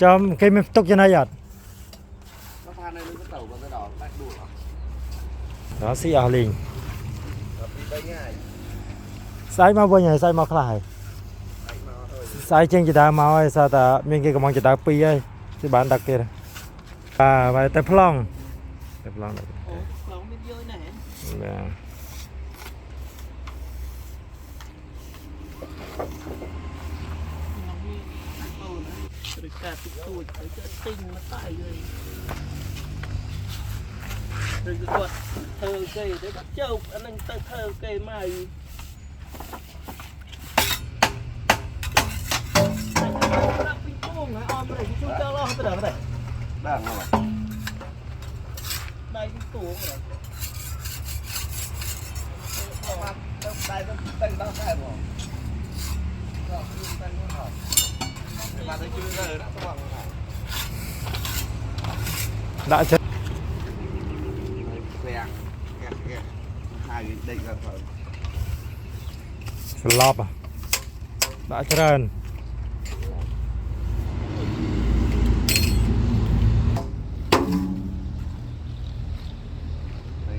cho cái mình tốc cho này giật nó phan này nó cái tàu cái đỏ bắt đủ đó xí ở liền đi đây ngay sai mau bây giờ sai mau lại sai trên chỉ ta mau hay sao ta mình cái mong chỉ ta pi ấy thì bạn đặt kia và tay plong này Không biết vô này. dạ. Rồi cả tuổi tới tinh nó tại rồi. Rồi cái quạt thơ cây đấy bắt châu anh đang thơ cây mai. đang không Đây cái tủ rồi. đây nó tên đó sai bỏ mà thấy chưa giờ đã bằng đã chết vàng hai cái định là phải slop à đã chết